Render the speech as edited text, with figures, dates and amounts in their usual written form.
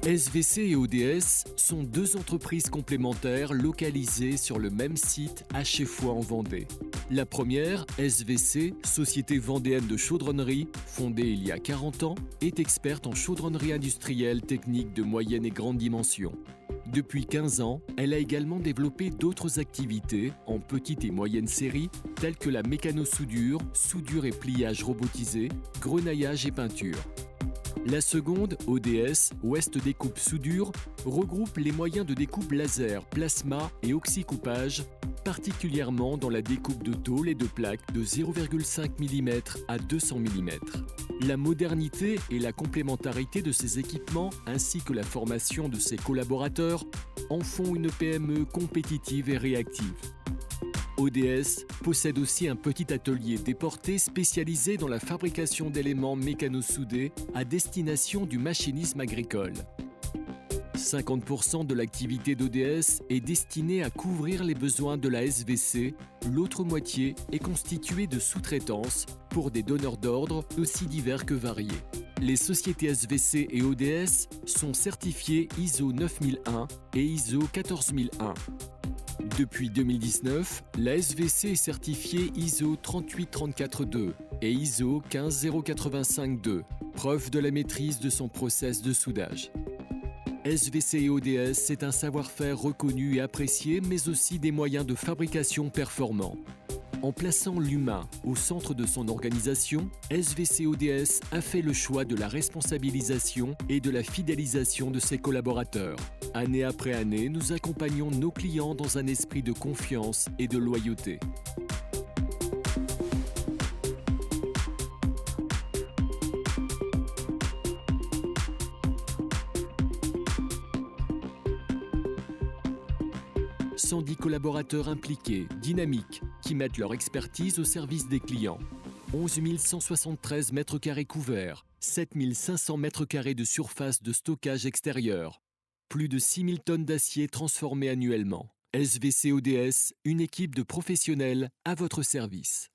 SVC et ODS sont deux entreprises complémentaires localisées sur le même site à Cheffoy en Vendée. La première, SVC, Société vendéenne de chaudronnerie, fondée il y a 40 ans, est experte en chaudronnerie industrielle technique de moyenne et grande dimension. Depuis 15 ans, elle a également développé d'autres activités en petite et moyenne série, telles que la mécano-soudure, soudure et pliage robotisé, grenaillage et peinture. La seconde, ODS, Ouest Découpe Soudure, regroupe les moyens de découpe laser, plasma et oxycoupage, particulièrement dans la découpe de tôles et de plaques de 0,5 mm à 200 mm. La modernité et la complémentarité de ces équipements, ainsi que la formation de ses collaborateurs, en font une PME compétitive et réactive. ODS possède aussi un petit atelier déporté spécialisé dans la fabrication d'éléments mécano-soudés à destination du machinisme agricole. 50% de l'activité d'ODS est destinée à couvrir les besoins de la SVC, l'autre moitié est constituée de sous-traitance pour des donneurs d'ordre aussi divers que variés. Les sociétés SVC et ODS sont certifiées ISO 9001 et ISO 14001. Depuis 2019, la SVC est certifiée ISO 38342 et ISO 15085-2, preuve de la maîtrise de son process de soudage. SVC et ODS, c'est un savoir-faire reconnu et apprécié, mais aussi des moyens de fabrication performants. En plaçant l'humain au centre de son organisation, SVC ODS a fait le choix de la responsabilisation et de la fidélisation de ses collaborateurs. Année après année, nous accompagnons nos clients dans un esprit de confiance et de loyauté. « 110 collaborateurs impliqués, dynamiques, qui mettent leur expertise au service des clients. 11 173 mètres carrés couverts, 7 500 mètres carrés de surface de stockage extérieur. Plus de 6 000 tonnes d'acier transformées annuellement. SVC ODS, une équipe de professionnels à votre service.